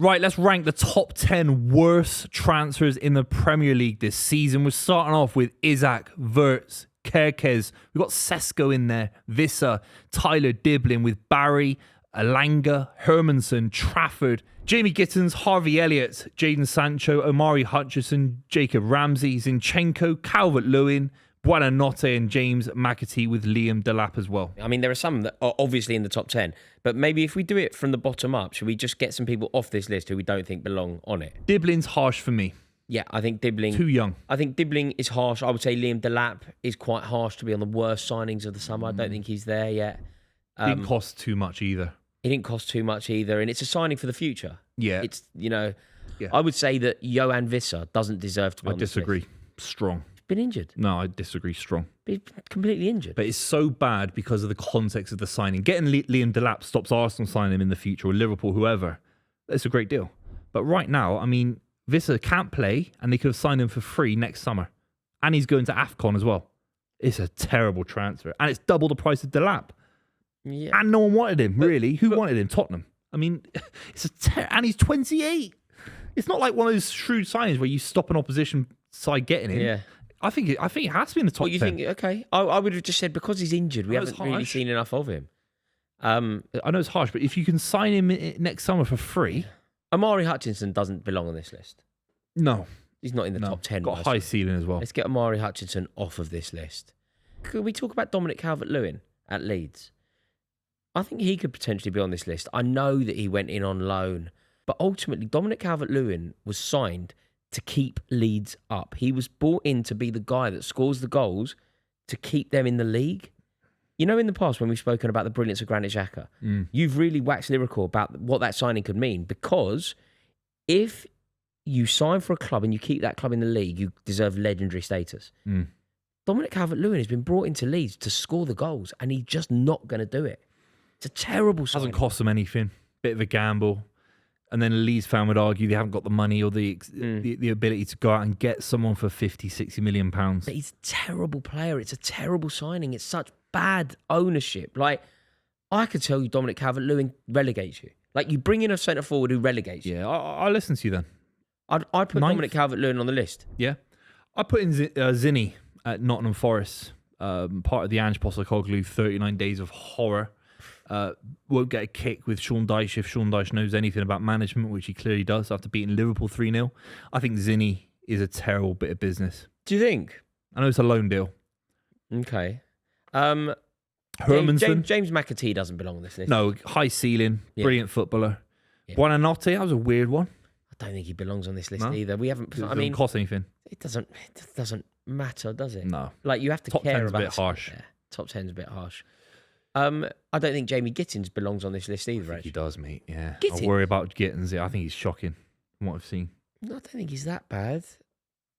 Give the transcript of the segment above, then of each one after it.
Right, let's rank the top 10 worst transfers in the Premier League this season. We're starting off with Isak, Wirtz, Kerkez. We've got Sesko in there, Vissa, Tyler Diblin with Barry, Alanga, Hermanson, Trafford, Jamie Gittins, Harvey Elliott, Jadon Sancho, Omari Hutchison, Jacob Ramsey, Zinchenko, Calvert-Lewin, Buonanotte and James McAtee with Liam Delap as well. I mean, there are some that are obviously in the top 10, but maybe if we do it from the bottom up, should we just get some people off this list who we don't think belong on it? Diblin's harsh for me. Yeah, I think Dibbling... Too young. I think Dibbling is harsh. I would say Liam Delap is quite harsh to be on the worst signings of the summer. I don't think he's there yet. Didn't cost too much either. He didn't cost too much either, and it's a signing for the future. Yeah. It's, I would say that Johan Vissa doesn't deserve to be on this disagree. list. Strong. Been injured. No, I disagree strong. He's completely injured. But it's so bad because of the context of the signing. Getting Liam Delap stops Arsenal signing him in the future, or Liverpool, whoever. It's a great deal. But right now, I mean, Vissa can't play, and they could have signed him for free next summer. And he's going to AFCON as well. It's a terrible transfer. And it's double the price of Delap. Yeah. And no one wanted him, really. Who wanted him? Tottenham. I mean, it's and he's 28. It's not like one of those shrewd signings where you stop an opposition side getting him. Yeah. I think it has to be in the top 10. You think? Okay, I would have just said because he's injured, we haven't really seen enough of him. I know it's harsh, but if you can sign him next summer for free, Omari Hutchinson doesn't belong on this list. No, he's not in the top 10. Got a high ceiling as well. Let's get Omari Hutchinson off of this list. Could we talk about Dominic Calvert-Lewin at Leeds? I think he could potentially be on this list. I know that he went in on loan, but ultimately Dominic Calvert-Lewin was signed to keep Leeds up. He was brought in to be the guy that scores the goals to keep them in the league. You know, in the past when we've spoken about the brilliance of Granit Xhaka, you've really waxed lyrical about what that signing could mean, because if you sign for a club and you keep that club in the league, you deserve legendary status. Dominic Calvert-Lewin has been brought into Leeds to score the goals, and he's just not going to do it. It's a terrible signing. Hasn't cost them anything. Bit of a gamble. And then a Leeds fan would argue they haven't got the money or the ability to go out and get someone for 50, 60 million pounds. But he's a terrible player. It's a terrible signing. It's such bad ownership. Like, I could tell you Dominic Calvert-Lewin relegates you. Like, you bring in a centre-forward who relegates you. Yeah, I'll listen to you then. I'd put Dominic Calvert-Lewin on the list. Yeah. I put in Zinni at Nottingham Forest, part of the Ange Postecoglou 39 Days of Horror. Won't get a kick with Sean Dyche if Sean Dyche knows anything about management, which he clearly does after beating Liverpool 3-0. I think Zinni is a terrible bit of business. Do you think? I know it's a loan deal. Okay. Hermanson. James McAtee doesn't belong on this list. No, high ceiling, brilliant footballer. Yeah. Buonanotte, that was a weird one. I don't think he belongs on this list either. We haven't. It doesn't cost anything. It doesn't matter, does it? No. Like, you have to Top care 10's about. A bit harsh. Yeah, top 10's a bit harsh. I don't think Jamie Gittins belongs on this list either. He does, mate. Yeah. Gittins? I worry about Gittins. I think he's shocking from what I've seen. No, I don't think he's that bad.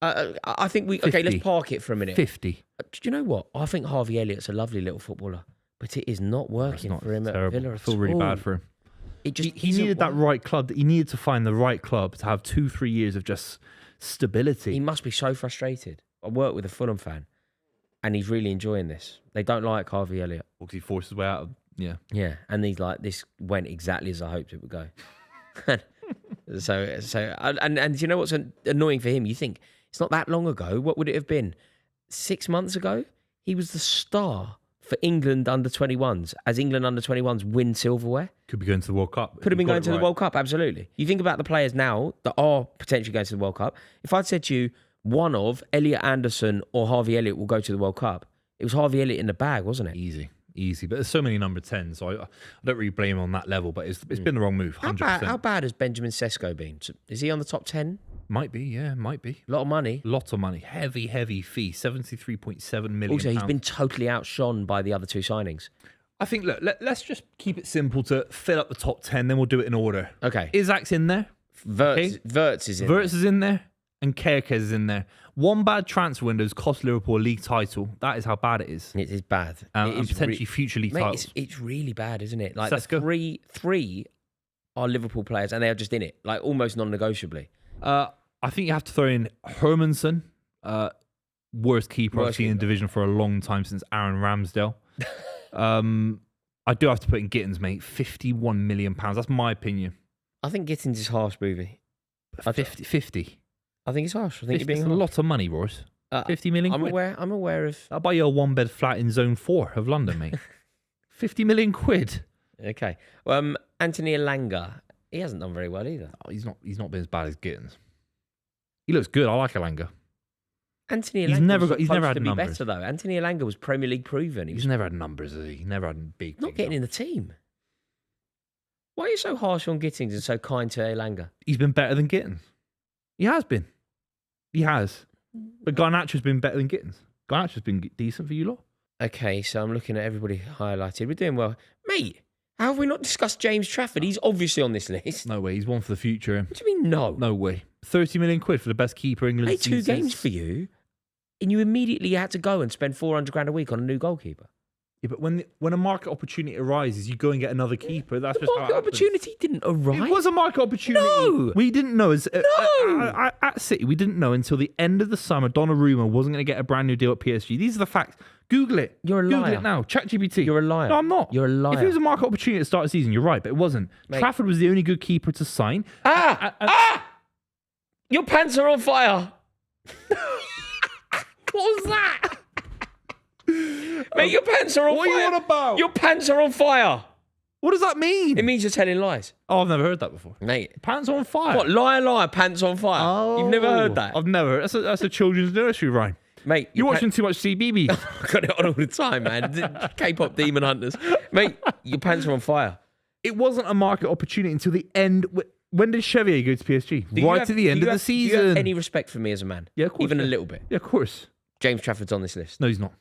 I think 50. Okay, let's park it for a minute. 50. Do you know what? I think Harvey Elliott's a lovely little footballer, but it is not working for him at Villa. I feel really bad for him. He needed that right club. He needed to find the right club to have 2-3 years of just stability. He must be so frustrated. I work with a Fulham fan, and he's really enjoying this. They don't like Harvey Elliott. Because he forced his way out of... Yeah. Yeah, and he's like, this went exactly as I hoped it would go. And you know what's annoying for him? You think, it's not that long ago. What would it have been? 6 months ago? He was the star for England under-21s, as England under-21s win silverware. Could be going to the World Cup. Could have been going to the World Cup, absolutely. You think about the players now that are potentially going to the World Cup. If I'd said to you, one of Elliot Anderson or Harvey Elliott will go to the World Cup, it was Harvey Elliott in the bag, wasn't it? Easy. But there's so many number 10s, so I don't really blame him on that level, but it's been the wrong move, 100%. How bad has Benjamin Sesko been? Is he on the top 10? Might be, yeah, might be. A lot of money. Lots of money. Heavy fee. 73.7 million. Also, he's been totally outshone by the other two signings. I think, look, let's just keep it simple to fill up the top 10, then we'll do it in order. Okay. Isak's in there. Wirtz is in there. Wirtz is in there. And Kerkez is in there. One bad transfer window has cost Liverpool a league title. That is how bad it is. It is bad. And potentially future league titles. It's really bad, isn't it? Like, Sesko. the three are Liverpool players, and they are just in it, like almost non-negotiably. I think you have to throw in Hermanson, worst keeper I've seen in division for a long time since Aaron Ramsdale. I do have to put in Gittins, mate. £51 million. That's my opinion. I think Gittins is harsh, Buvey. 50. I think it's harsh. I think you're being It's a harsh. lot of money, Royce. 50 million quid. I'm aware of... I'll buy you a one-bed flat in Zone 4 of London, mate. 50 million quid. Okay. Anthony Elanga, he hasn't done very well either. Oh, he's not been as bad as Gittins. He looks good. I like Elanga. Anthony Elanga He's never to had be numbers. better, though. Anthony Elanga was Premier League proven. He's never had numbers, has he? He never had big. Not getting in the team. Why are you so harsh on Gittins and so kind to Elanga? He's been better than Gittins. He has been. He has. But Garnacho's been better than Gittins. Garnacho's been decent for you lot. Okay, so I'm looking at everybody highlighted. We're doing well. Mate, how have we not discussed James Trafford? He's obviously on this list. No way. He's one for the future. What do you mean, no? No way. 30 million quid for the best keeper England. Played 2 games for you, and you immediately had to go and spend 400 grand a week on a new goalkeeper. Yeah, but when a market opportunity arises, you go and get another keeper. That's The just how market it happens. opportunity didn't arrive. It was a market opportunity. No! We didn't know. No! At City, we didn't know until the end of the summer Donnarumma wasn't going to get a brand new deal at PSG. These are the facts. Google it. You're a Google liar. it now. ChatGPT. You're a liar. No, I'm not. You're a liar. If it was a market opportunity at the start of the season, you're right, but it wasn't. Mate. Trafford was the only good keeper to sign. Your pants are on fire. What was that? Mate, your pants are on What fire. are you on about? Your pants are on fire. What does that mean? It means you're telling lies. Oh, I've never heard that before. Mate. Pants on fire. What? Liar, liar, pants on fire. Oh, You've never heard that? I've never heard. That's a children's nursery rhyme. Mate, You're watching too much CBB. I got it on all the time, man. K-pop demon hunters. Mate, your pants are on fire. It wasn't a market opportunity until the end. When did Chevier go to PSG? Do you Right have- to the end do of you the have- Do you season. have any respect for me as a man? Yeah, of course. Even yeah. a little bit. Yeah, of course. James Trafford's on this list. No, he's not.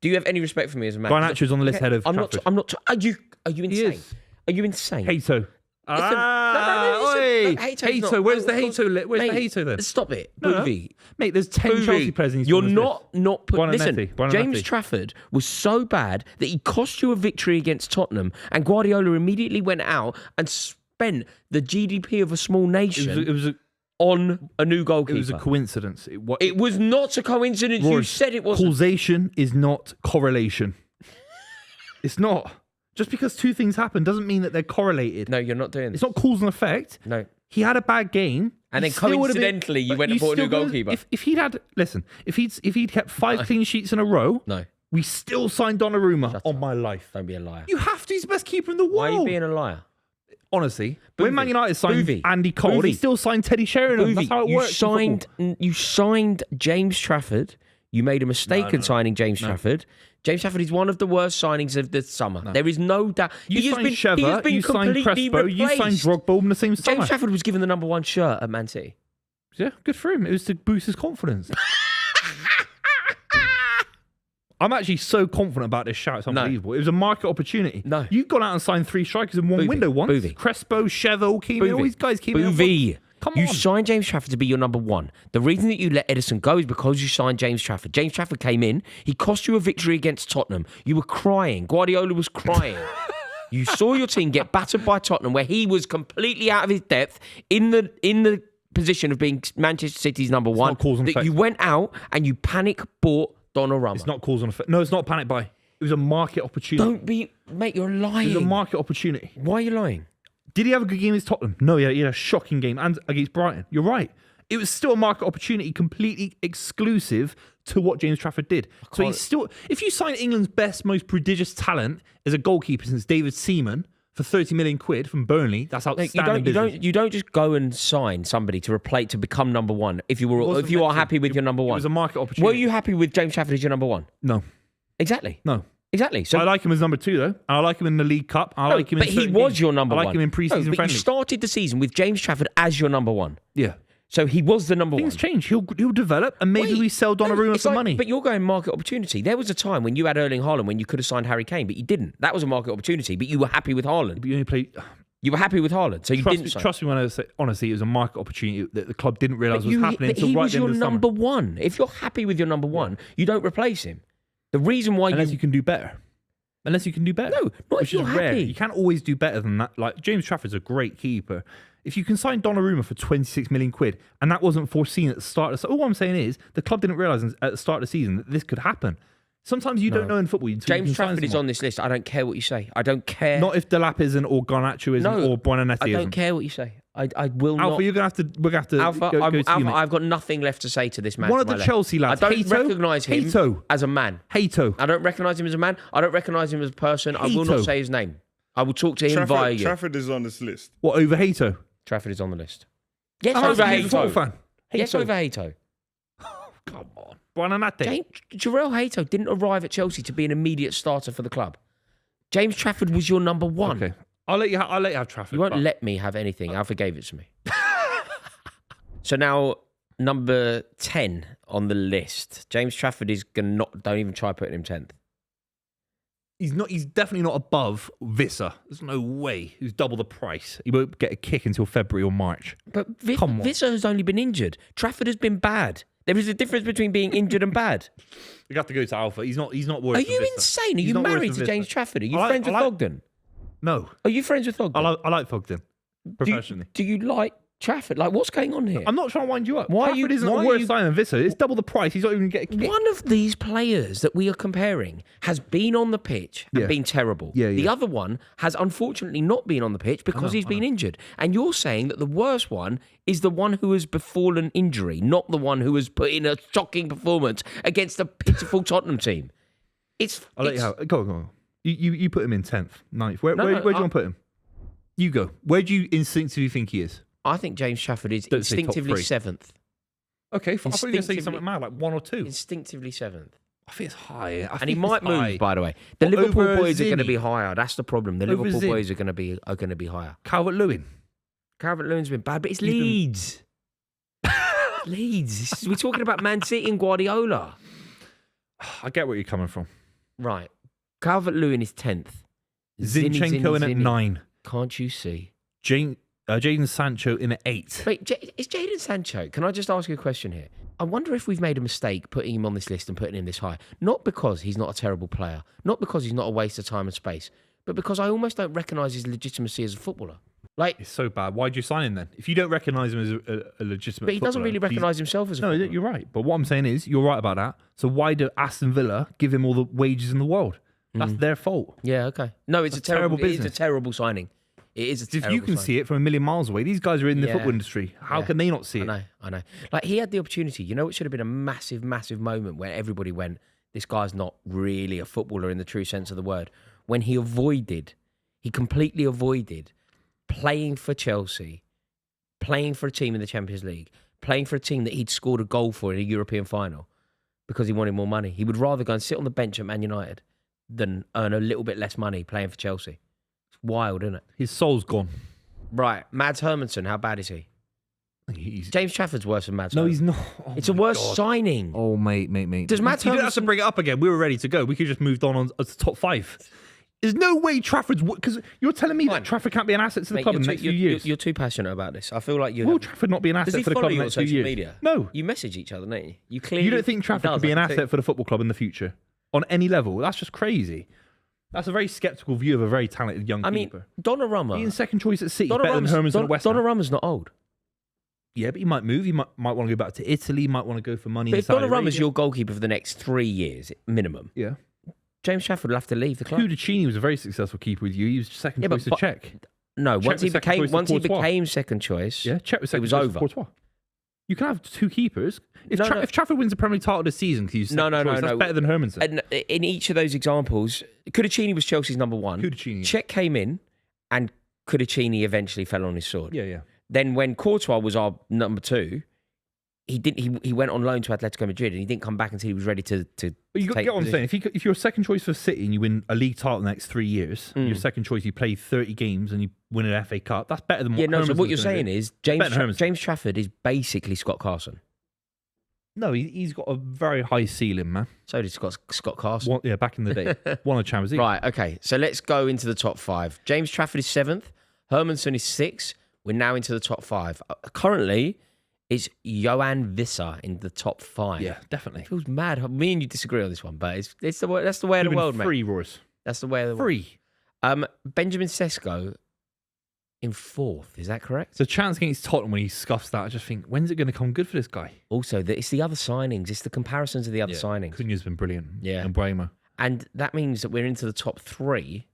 Do you have any respect for me as a man? Garnacho's on the list ahead of I'm Trafford. not. Are you insane? is. Are you insane? Hato. Listen, Hato. Where's the Hato? Where's the Hato then? Stop it, No. Buvey. Mate, there's 10 Buvey, Chelsea players in his You're list. not put. Listen, Buonanetti. James Trafford was so bad that he cost you a victory against Tottenham, and Guardiola immediately went out and spent the GDP of a small nation on a new goalkeeper. It was a coincidence. It was not a coincidence. You Royce, said it wasn't. Causation is not correlation. It's not. Just because two things happen doesn't mean that they're correlated. No, you're not doing this. It's not cause and effect. No. He had a bad game. And He then still would've coincidentally, you but went and bought a new still gotta- goalkeeper. If he'd had, listen, if he'd kept 5 clean sheets in a row, No, we still signed Donnarumma Shut on up. my life. don't be a liar. You have to. He's the best keeper in the world. Why are you being a liar? Honestly, Buvey. when Man United signed Buvey. Andy Cole, he Buvey. still signed Teddy Sheringham. That's how it you works. in football. signed James Trafford. You made a mistake in signing James Trafford. James Trafford is one of the worst signings of the summer. There is no doubt. You He has signed been Sheva, you signed completely Crespo, you signed replaced. Drogba all in the same summer. James Trafford was given the number 1 shirt at Man City. Yeah, good for him. It was to boost his confidence. I'm actually so confident about this shout. It's unbelievable. It was a market opportunity. No. You've gone out and signed 3 strikers in one Buvey. window once. Buvey. Crespo, Sheva, all came in. All these guys came in. Buvey. Come You on. signed James Trafford to be your number 1. The reason that you let Edison go is because you signed James Trafford. James Trafford came in. He cost you a victory against Tottenham. You were crying. Guardiola was crying. You saw your team get battered by Tottenham, where he was completely out of his depth in the position of being Manchester City's number 1. not cause and That effect. you went out and you panic bought Donnarumma. It's not cause and effect. No, it's not panic buy. It was a market opportunity. Don't be, mate. You're It lying. was a market opportunity. Why are you lying? Did he have a good game against Tottenham? No, he had a shocking game and against Brighton. You're right. It was still a market opportunity, completely exclusive to what James Trafford did. So he's still. If you sign England's best, most prodigious talent as a goalkeeper since David Seaman for 30 million quid from Burnley, that's outstanding. You don't just go and sign somebody to replace to become number 1 if you wasn't are meant to. happy with your number 1. It was a market opportunity. Were you happy with James Trafford as your number 1? No, Exactly. no. Exactly. So I like him as number 2 though. I like him in the League Cup. I like him. but in he certain was games. your number 1. I like him in pre-season but friendly. you started the season with James Trafford as your number 1. Yeah. So he was the number 1. Things change. He'll develop, and maybe Wait, we sell no, Donnarumma it's for like- money. But you're going market opportunity. There was a time when you had Erling Haaland when you could have signed Harry Kane, but you didn't. That was a market opportunity, but you were happy with Haaland. But you only play. You were happy with Haaland, so you didn't sign. Trust me when I say honestly, it was a market opportunity that the club didn't realise was happening But until he right was at the your end of the number summer. 1. If you're happy with your number 1, you don't replace him. The reason why Unless you can do better. Unless you can do better. No, not which if is you're rare. happy. You can't always do better than that. Like James Trafford's a great keeper. If you can sign Donnarumma for 26 million quid, and that wasn't foreseen at the start of the all I'm saying is the club didn't realise at the start of the season that this could happen. Sometimes you don't know in football. Until James Trafford is on this list. I don't care what you say. I don't care. Not if Delap isn't, or Garnacho isn't, or Buonanetti isn't. I don't care what you say. I will not. Alpha, we're gonna have to. Alpha, go to you, mate. I've got nothing left to say to this man. One of the Chelsea lads. I don't recognise him as a man. Hato. I don't recognise him as a man. I don't recognise him as a person. I will not say his name. I will talk to him via you. Trafford is on this list. What, over Hato? Trafford is on the list. Yes, over Hato. Yes, over Hato. Come on. Buonanotte. Jarrell Hato didn't arrive at Chelsea to be an immediate starter for the club. James Trafford was your number one. Okay. I'll let you have Trafford. You won't let me have anything. Alpha gave it to me. So now, number 10 on the list. James Trafford is going to don't even try putting him 10th. He's definitely not above Visser. There's no way. He's double the price. He won't get a kick until February or March. But Visser has only been injured. Trafford has been bad. There is a difference between being injured and bad. We have to go to Alpha. He's not worth. Are you insane? Are you married to James Trafford? Are you friends with Ogden? No. Are you friends with Ogden? I like Fogden professionally. Do you like Trafford? Like, what's going on here? I'm not trying to wind you up. Why Trafford isn't a worse sign than Visser. It's double the price. He's not even getting a kick. One of these players that we are comparing has been on the pitch and been terrible. The other one has unfortunately not been on the pitch because he's been injured. And you're saying that the worst one is the one who has befallen injury, not the one who has put in a shocking performance against a pitiful Tottenham team. I'll let you have it. Go on. You put him in 10th, 9th. Where do you want to put him? You go. Where do you instinctively think he is? I think James Trafford is instinctively 7th. Okay, I thought you were going to say something mad, like 1 or 2. Instinctively 7th. I think it's high. And he might move, by the way. The Liverpool boys are going to be higher. That's the problem. The Liverpool boys are going to be higher. Calvert-Lewin. Calvert-Lewin's been bad, but it's Leeds. Leeds. We're talking about Man City and Guardiola. I get where you're coming from. Right. Calvert-Lewin is 10th. Zinchenko in at 9. Can't you see? Jadon Sancho in at 8. Wait, is Jadon Sancho? Can I just ask you a question here? I wonder if we've made a mistake putting him on this list and putting him this high. Not because he's not a terrible player, not because he's not a waste of time and space, but because I almost don't recognise his legitimacy as a footballer. Like, it's so bad. Why'd you sign him then? If you don't recognise him as a legitimate but he doesn't really recognise himself as a footballer. No, you're right. But what I'm saying is, you're right about that. So why do Aston Villa give him all the wages in the world? That's their fault. Yeah, okay. No, it's a terrible business. It's a terrible signing. It is a terrible If you can see it from a million miles away, these guys are in the football industry. How can they not see it? I know. Like, he had the opportunity. You know, it should have been a massive, massive moment where everybody went, this guy's not really a footballer in the true sense of the word. When he completely avoided playing for Chelsea, playing for a team in the Champions League, playing for a team that he'd scored a goal for in a European final because he wanted more money. He would rather go and sit on the bench at Man United than earn a little bit less money playing for Chelsea. It's wild, isn't it? His soul's gone. Right. Mads Hermansen, how bad is he? James Trafford's worse than Mads. No, he's not. It's a worse signing. Oh, mate. Does Mads You don't have to bring it up again. We were ready to go. We could just moved on to top 5. There's no way Trafford's... Because you're telling me that Trafford can't be an asset to the club in the next few years. You're too passionate about this. I feel like you... Will Trafford not be an asset for the club in the next few years? Media? No. You message each other, don't you? You don't think Trafford could be an asset for the football club in the future? On any level? That's just crazy. That's a very sceptical view of a very talented young keeper. Donnarumma... Being second choice at City, better than Hermansen at West Ham. Donnarumma's not old. Yeah, but he might move. He might want to go back to Italy. He might want to go for money. But if Donnarumma's your goalkeeper for the next 3 years, minimum... Yeah. James Trafford will have to leave the club. Kudicini was a very successful keeper with you. He was second choice to Czech. No, once he became second choice, Czech was second it was choice over. Courtois. You can have 2 keepers. If Trafford wins the Premier League title this season, he's second choice. That's better than Hermansen. And in each of those examples, Kudicini was Chelsea's number 1. Czech came in, and Kudicini eventually fell on his sword. Yeah. Then when Courtois was our number 2, he went on loan to Atletico Madrid, and he didn't come back until he was ready to But you get what I'm saying. If you're second choice for City and you win a league title in the next 3 years, your second choice, you play 30 games and you win an FA Cup. That's better than what. So what you're saying is James Trafford is basically Scott Carson. No, he's got a very high ceiling, man. So did Scott Carson. Back in the day, won a Champions League. Right. Okay. So let's go into the top 5. James Trafford is 7th. Hermansen is 6th. We're now into the top 5. Currently, it's Johan Visser in the top 5. Yeah, definitely. It feels mad. Me and you disagree on this one, but that's the way of the world, mate. Free, Royce. That's the way of the world. Free. Benjamin Sesko in 4th. Is that correct? It's a chance against Tottenham when he scuffs that. I just think, when's it going to come good for this guy? Also, it's the other signings. It's the comparisons of the other signings. Cunha's been brilliant. Yeah. And Brahma. And that means that we're into the top 3.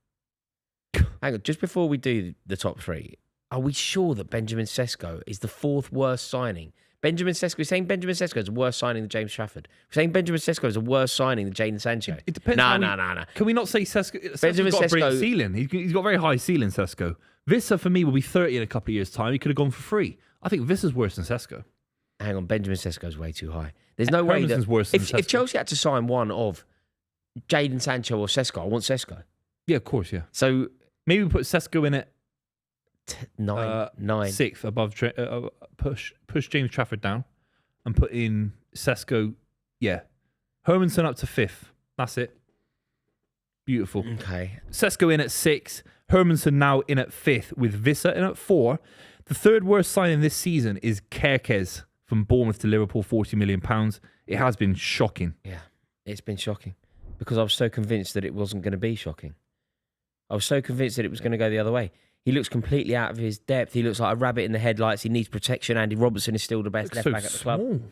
Hang on, just before we do the top 3, are we sure that Benjamin Sesko is the 4th worst signing? Benjamin Sesko, we're saying Benjamin Sesko is a worse signing than James Trafford. We're saying Benjamin Sesko is a worse signing than Jadon Sancho. It depends. No. Can we not say Sesko? Benjamin Sesko's got a brilliant Sesko- ceiling. He's got a very high ceiling, Sesko. Vissa, for me, will be 30 in a couple of years' time. He could have gone for free. I think Vissa's worse than Sesko. Hang on, Benjamin Sesko is way too high. There's no way Hermanson's that... worse than If Sesko. Chelsea had to sign one of Jadon Sancho or Sesko, I want Sesko. Yeah, of course, yeah. So... Maybe put Sesko in at 9. 6th above push James Trafford down and put in Sesko. Yeah, Hermansson up to 5th. That's it. Beautiful. Okay. Sesko in at 6. Hermansson now in at 5th with Vissa in at 4. The 3rd worst signing this season is Kerkez from Bournemouth to Liverpool, £40 million. It has been shocking. Yeah, it's been shocking because I was so convinced that it wasn't going to be shocking. I was so convinced that it was going to go the other way. He looks completely out of his depth. He looks like a rabbit in the headlights. He needs protection. Andy Robertson is still the best left back at the club.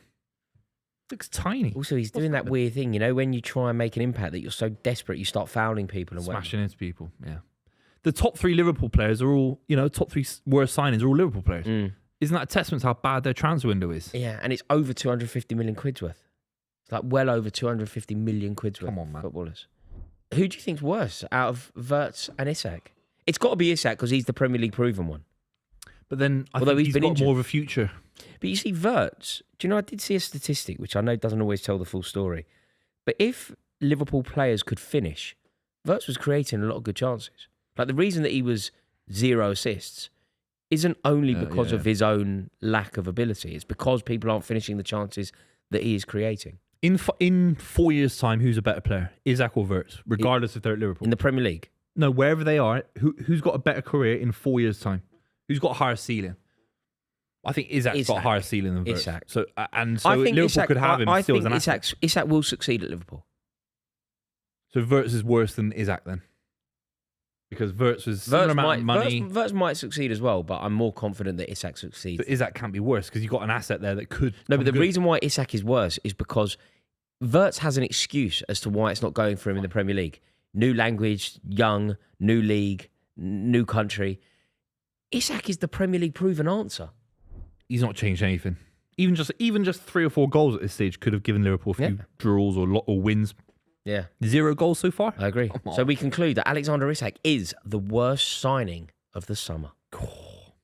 Looks tiny. Also, he's doing that weird thing, when you try and make an impact that you're so desperate, you start fouling people and smashing into people. Yeah. The top 3 Liverpool players are all, top 3 worst signings are all Liverpool players. Isn't that a testament to how bad their transfer window is? Yeah, and it's over 250 million quid's worth. It's like well over 250 million quid's worth. Come on, man. Footballers. Who do you think's worse out of Wirtz and Isak? It's got to be Isak because he's the Premier League proven one. But then I think he's got more of a future. But you see, Wirtz, do you know, I did see a statistic, which I know doesn't always tell the full story. But if Liverpool players could finish, Wirtz was creating a lot of good chances. Like the reason that he was 0 assists isn't only because of his own lack of ability. It's because people aren't finishing the chances that he is creating. In 4 years' time, who's a better player? Isak or Wirtz, regardless if they're at Liverpool? In the Premier League? No, wherever they are, who's got a better career in 4 years' time? Who's got a higher ceiling? I think Isak's got a higher ceiling than Wirtz. Isak. So I think Liverpool Isak, could have him I still think as an asset. Isak will succeed at Liverpool. So Wirtz is worse than Isak then? Because Wirtz was similar amount of money. Wirtz might succeed as well, but I'm more confident that Isak succeeds. But Isak can't be worse because you've got an asset there that could. No, but the reason why Isak is worse is because Wirtz has an excuse as to why it's not going for him in the Premier League. New language, young, new league, new country. Isak is the Premier League proven answer. He's not changed anything. Even just 3 or 4 goals at this stage could have given Liverpool a few draws or wins. Yeah. 0 goals so far? I agree. So we conclude that Alexander Isak is the worst signing of the summer.